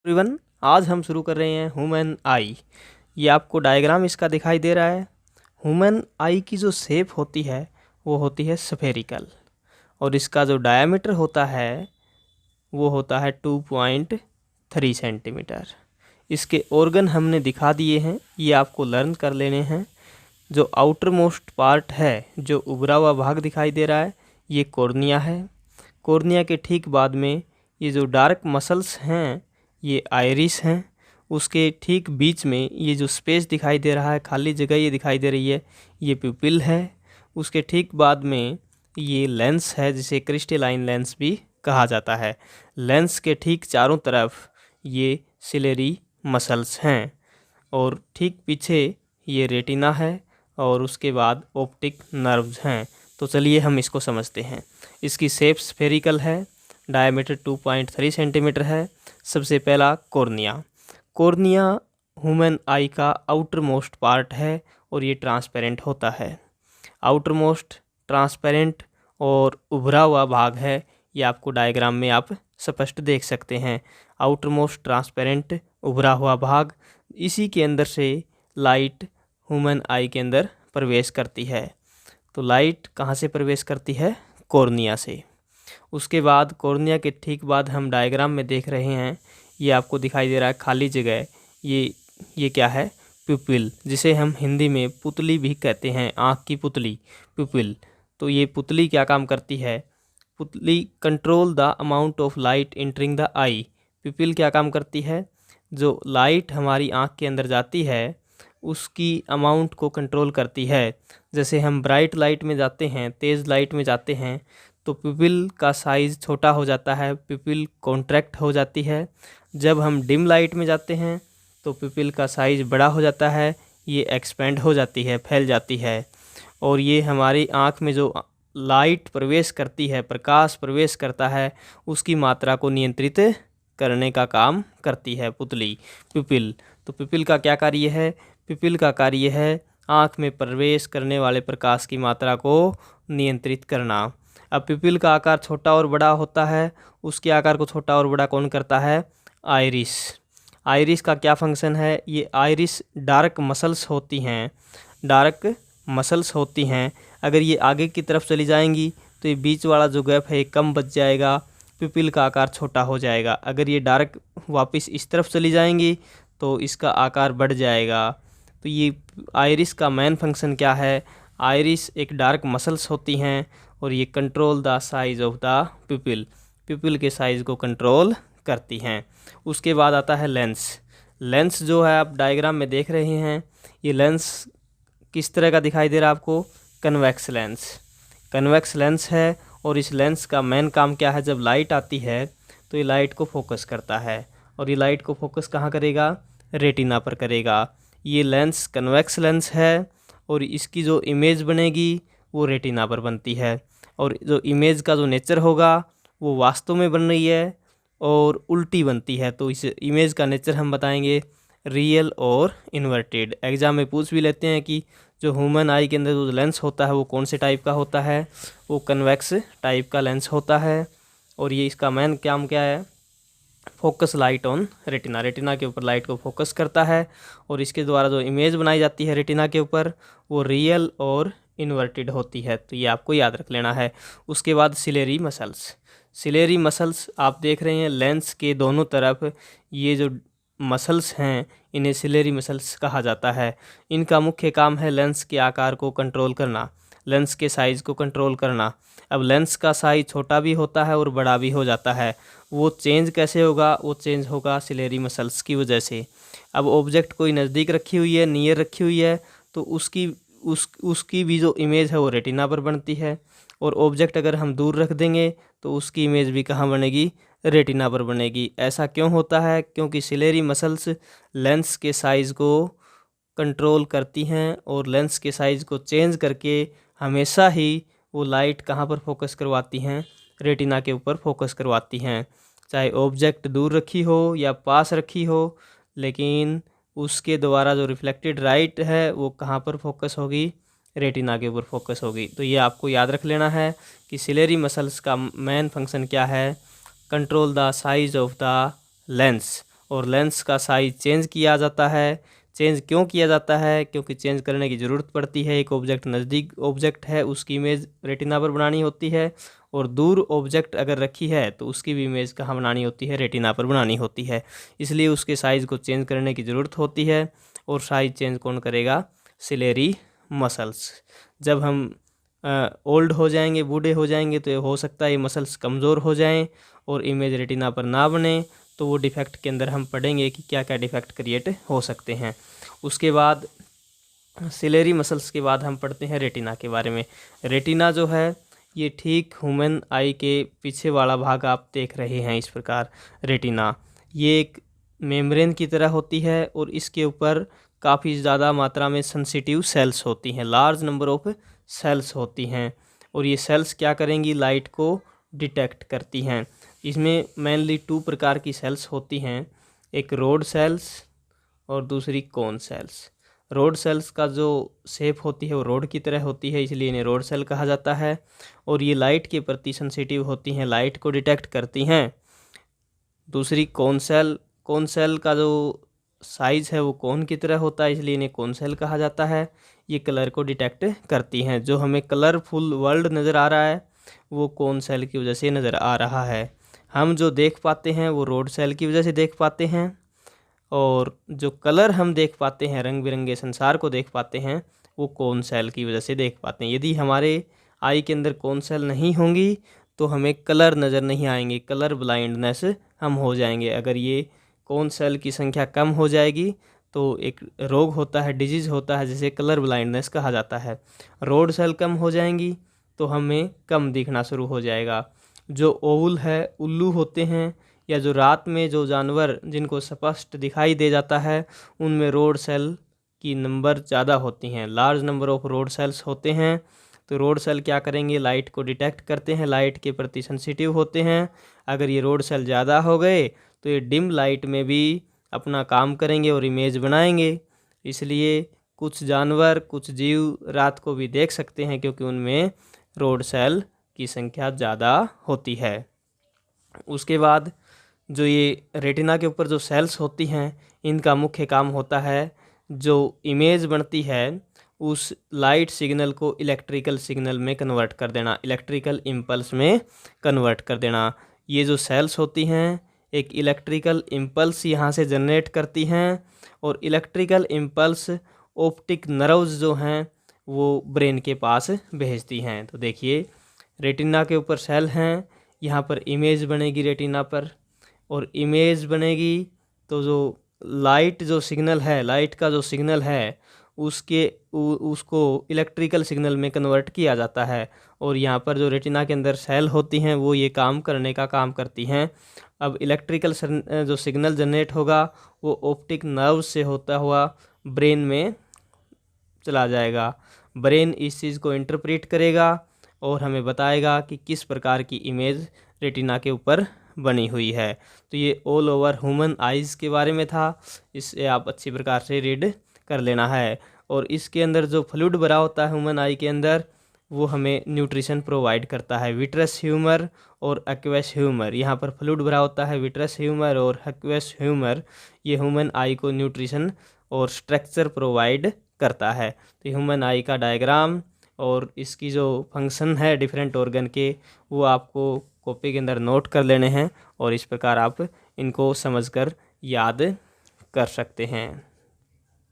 Everyone, आज हम शुरू कर रहे हैं ह्यूमन आई। ये आपको डायग्राम इसका दिखाई दे रहा है। ह्यूमन आई की जो शेप होती है वो होती है स्फेरिकल, और इसका जो डायमीटर होता है वो होता है 2.3 सेंटीमीटर। इसके ऑर्गन हमने दिखा दिए हैं, ये आपको लर्न कर लेने हैं। जो आउटर मोस्ट पार्ट है, जो उभरा हुआ भाग दिखाई दे रहा है, ये कॉर्निया है। कॉर्निया के ठीक बाद में ये जो डार्क मसल्स हैं ये आइरिस हैं। उसके ठीक बीच में ये जो स्पेस दिखाई दे रहा है, खाली जगह ये दिखाई दे रही है, ये प्यूपिल है। उसके ठीक बाद में ये लेंस है, जिसे क्रिस्टलाइन लेंस भी कहा जाता है। लेंस के ठीक चारों तरफ ये सिलेरी मसल्स हैं, और ठीक पीछे ये रेटिना है, और उसके बाद ऑप्टिक नर्व्स हैं। तो चलिए हम इसको समझते हैं। इसकी शेप स्फेरिकल है, डायमीटर 2.3 सेंटीमीटर है। सबसे पहला कॉर्निया। कॉर्निया ह्यूमन आई का आउटर मोस्ट पार्ट है, और ये ट्रांसपेरेंट होता है। आउटर मोस्ट ट्रांसपेरेंट और उभरा हुआ भाग है, ये आपको डायग्राम में आप स्पष्ट देख सकते हैं। आउटर मोस्ट ट्रांसपेरेंट उभरा हुआ भाग, इसी के अंदर से लाइट ह्यूमन आई के अंदर प्रवेश करती है। तो लाइट कहाँ से प्रवेश करती है? कॉर्निया से। उसके बाद कॉर्निया के ठीक बाद हम डायग्राम में देख रहे हैं, ये आपको दिखाई दे रहा है खाली जगह। ये क्या है? प्यूपिल, जिसे हम हिंदी में पुतली भी कहते हैं, आँख की पुतली, प्यूपिल। तो ये पुतली क्या काम करती है? पुतली control the amount of light entering the आई। प्यूपिल क्या काम करती है? जो लाइट हमारी आँख के अंदर जाती है उसकी अमाउंट को कंट्रोल करती है। जैसे हम ब्राइट लाइट में जाते हैं, तेज़ लाइट में जाते हैं, तो प्यूपिल का साइज़ छोटा हो जाता है, प्यूपिल कॉन्ट्रैक्ट हो जाती है। जब हम डिम लाइट में जाते हैं तो प्यूपिल का साइज़ बड़ा हो जाता है, ये एक्सपेंड हो जाती है, फैल जाती है। और ये हमारी आँख में जो लाइट प्रवेश करती है, प्रकाश प्रवेश करता है, उसकी मात्रा को नियंत्रित करने का काम करती है पुतली, प्यूपिल। तो प्यूपिल का क्या कार्य है? प्यूपिल का कार्य है आँख में प्रवेश करने वाले प्रकाश की मात्रा को नियंत्रित करना। अब प्यूपिल का आकार छोटा और बड़ा होता है, उसके आकार को छोटा और बड़ा कौन करता है? आइरिस। आइरिस का क्या फंक्शन है? ये आइरिस डार्क मसल्स होती हैं, डार्क मसल्स होती हैं। अगर ये आगे की तरफ चली जाएंगी तो ये बीच वाला जो गैप है ये कम बच जाएगा, प्यूपिल का आकार छोटा हो जाएगा। अगर ये डार्क वापस इस तरफ चली जाएंगी तो इसका आकार बढ़ जाएगा। तो ये आइरिस का मेन फंक्शन क्या है? आइरिस एक डार्क मसल्स होती हैं, और ये control the size of the प्यूपिल, प्यूपिल के साइज़ को कंट्रोल करती हैं। उसके बाद आता है लेंस। लेंस जो है आप डायग्राम में देख रहे हैं, ये लेंस किस तरह का दिखाई दे रहा है आपको? Convex lens. कन्वेक्स लेंस है, और इस लेंस का मेन काम क्या है? जब लाइट आती है तो ये लाइट को फोकस करता है, और ये लाइट को फोकस कहाँ करेगा? रेटिना पर करेगा। ये लेंस कन्वेक्स लेंस है, और इसकी जो इमेज बनेगी वो रेटिना पर बनती है। और जो इमेज का जो नेचर होगा वो वास्तव में बन रही है और उल्टी बनती है। तो इस इमेज का नेचर हम बताएंगे रियल और इन्वर्टेड। एग्ज़ाम में पूछ भी लेते हैं कि जो ह्यूमन आई के अंदर जो लेंस होता है वो कौन से टाइप का होता है? वो कन्वेक्स टाइप का लेंस होता है। और ये इसका मेन काम क्या है? Focus light on retina, retina के ऊपर लाइट को फोकस करता है, और इसके द्वारा जो इमेज बनाई जाती है रेटिना के ऊपर वो रियल और इन्वर्टेड होती है। तो ये आपको याद रख लेना है। उसके बाद सिलेरी मसल्स। सिलेरी मसल्स आप देख रहे हैं लेंस के दोनों तरफ, ये जो मसल्स हैं इन्हें सिलेरी मसल्स कहा जाता है। इनका मुख्य काम है लेंस के आकार को कंट्रोल करना, लेंस के साइज़ को कंट्रोल करना। अब लेंस का साइज़ छोटा भी होता है और बड़ा भी हो जाता है। वो चेंज कैसे होगा? वो चेंज होगा सिलेरी मसल्स की वजह से। अब ऑब्जेक्ट कोई नज़दीक रखी हुई है, नियर रखी हुई है, तो उसकी भी जो इमेज है वो रेटिना पर बनती है, और ऑब्जेक्ट अगर हम दूर रख देंगे तो उसकी इमेज भी कहाँ बनेगी? रेटिना पर बनेगी। ऐसा क्यों होता है? क्योंकि सिलेरी मसल्स लेंस के साइज़ को कंट्रोल करती हैं, और लेंस के साइज़ को चेंज करके हमेशा ही वो लाइट कहाँ पर फोकस करवाती हैं? रेटिना के ऊपर फोकस करवाती हैं। चाहे ऑब्जेक्ट दूर रखी हो या पास रखी हो, लेकिन उसके द्वारा जो रिफ्लेक्टेड लाइट है वो कहाँ पर फोकस होगी? रेटिना के ऊपर फोकस होगी। तो ये आपको याद रख लेना है कि सिलेरी मसल्स का मेन फंक्शन क्या है? Control the size of the lens, और लेंस का साइज चेंज किया जाता है। चेंज क्यों किया जाता है? क्योंकि चेंज करने की ज़रूरत पड़ती है। एक ऑब्जेक्ट नज़दीक ऑब्जेक्ट है उसकी इमेज रेटिना पर बनानी होती है, और दूर ऑब्जेक्ट अगर रखी है तो उसकी भी इमेज कहाँ बनानी होती है? रेटिना पर बनानी होती है। इसलिए उसके साइज़ को चेंज करने की ज़रूरत होती है। और साइज चेंज कौन करेगा? Ciliary muscles. जब हम ओल्ड हो जाएंगे, बूढ़े हो जाएंगे, तो ये हो सकता है ये मसल्स कमज़ोर हो जाएं और इमेज रेटिना पर ना बने। तो वो डिफेक्ट के अंदर हम पढ़ेंगे कि क्या क्या डिफेक्ट क्रिएट हो सकते हैं। उसके बाद सिलेरी मसल्स के बाद हम पढ़ते हैं रेटिना के बारे में। रेटिना जो है ये ठीक ह्यूमन आई के पीछे वाला भाग आप देख रहे हैं। इस प्रकार रेटिना ये एक मेम्ब्रेन की तरह होती है और इसके ऊपर काफ़ी ज़्यादा मात्रा में सेंसिटिव सेल्स होती हैं, लार्ज नंबर ऑफ सेल्स होती हैं। और ये सेल्स क्या करेंगी? लाइट को डिटेक्ट करती हैं। इसमें मेनली 2 प्रकार की सेल्स होती हैं, एक रोड सेल्स और दूसरी कोन सेल्स। रोड सेल्स का जो शेप होती है वो रोड की तरह होती है, इसलिए इन्हें रोड सेल कहा जाता है। और ये लाइट के प्रति सेंसिटिव होती हैं, लाइट को डिटेक्ट करती हैं। दूसरी कोन सेल का जो साइज़ है वो कोन की तरह होता है, इसलिए इन्हें कोन सेल कहा जाता है। ये कलर को डिटेक्ट करती हैं। जो हमें कलरफुल वर्ल्ड नज़र आ रहा है वो कोन सेल की वजह से नज़र आ रहा है। हम जो देख पाते हैं वो रोड सेल की वजह से देख पाते हैं, और जो कलर हम देख पाते हैं, रंग बिरंगे संसार को देख पाते हैं, वो कोन सेल की वजह से देख पाते हैं। यदि हमारे आई के अंदर कोन सेल नहीं होंगी तो हमें कलर नज़र नहीं आएंगे, कलर ब्लाइंडनेस हम हो जाएंगे। अगर ये कोन सेल की संख्या कम हो जाएगी तो एक रोग होता है, डिजीज़ होता है, जिसे कलर ब्लाइंडनेस कहा जाता है। रोड सेल कम हो जाएंगी तो हमें कम दिखना शुरू हो जाएगा। जो ओवल है, उल्लू होते हैं, या जो रात में जो जानवर जिनको स्पष्ट दिखाई दे जाता है, उनमें रोड सेल की नंबर ज़्यादा होती हैं, large number of road sales होते हैं। तो रोड सेल क्या करेंगे? लाइट को डिटेक्ट करते हैं, लाइट के प्रति सेंसिटिव होते हैं। अगर ये रोड सेल ज़्यादा हो गए तो ये डिम लाइट में भी अपना काम करेंगे और इमेज बनाएंगे। इसलिए कुछ जानवर, कुछ जीव रात को भी देख सकते हैं क्योंकि उनमें रोड सेल की संख्या ज़्यादा होती है। उसके बाद जो ये रेटिना के ऊपर जो सेल्स होती हैं, इनका मुख्य काम होता है जो इमेज बनती है उस लाइट सिग्नल को इलेक्ट्रिकल सिग्नल में कन्वर्ट कर देना, इलेक्ट्रिकल इम्पल्स में कन्वर्ट कर देना। ये जो सेल्स होती हैं एक इलेक्ट्रिकल इम्पल्स यहाँ से जनरेट करती हैं, और इलेक्ट्रिकल इम्पल्स ऑप्टिक नर्व्स जो हैं वो ब्रेन के पास भेजती हैं। तो देखिए रेटिना के ऊपर सेल हैं, यहाँ पर इमेज बनेगी रेटिना पर, और इमेज बनेगी तो जो लाइट जो सिग्नल है, लाइट का जो सिग्नल है उसको इलेक्ट्रिकल सिग्नल में कन्वर्ट किया जाता है। और यहाँ पर जो रेटिना के अंदर सेल होती हैं वो ये काम करने का काम करती हैं। अब इलेक्ट्रिकल जो सिग्नल जनरेट होगा वो ऑप्टिक नर्व से होता हुआ ब्रेन में चला जाएगा। ब्रेन इस चीज़ को इंटरप्रेट करेगा और हमें बताएगा कि किस प्रकार की इमेज रेटिना के ऊपर बनी हुई है। तो ये ऑल ओवर ह्यूमन आइज़ के बारे में था, इसे आप अच्छी प्रकार से रीड कर लेना है। और इसके अंदर जो फ्लूइड भरा होता है ह्यूमन आई के अंदर, वो हमें न्यूट्रिशन प्रोवाइड करता है, विट्रस ह्यूमर और एक्वेस ह्यूमर। यहाँ पर फ्लूइड भरा होता है विट्रस ह्यूमर और एक्वेस ह्यूमर, ये ह्यूमन आई को न्यूट्रिशन और स्ट्रक्चर प्रोवाइड करता है। तो ह्यूमन आई का डायग्राम और इसकी जो फंक्शन है डिफरेंट ऑर्गन के, वो आपको कॉपी के अंदर नोट कर लेने हैं, और इस प्रकार आप इनको समझकर याद कर सकते हैं।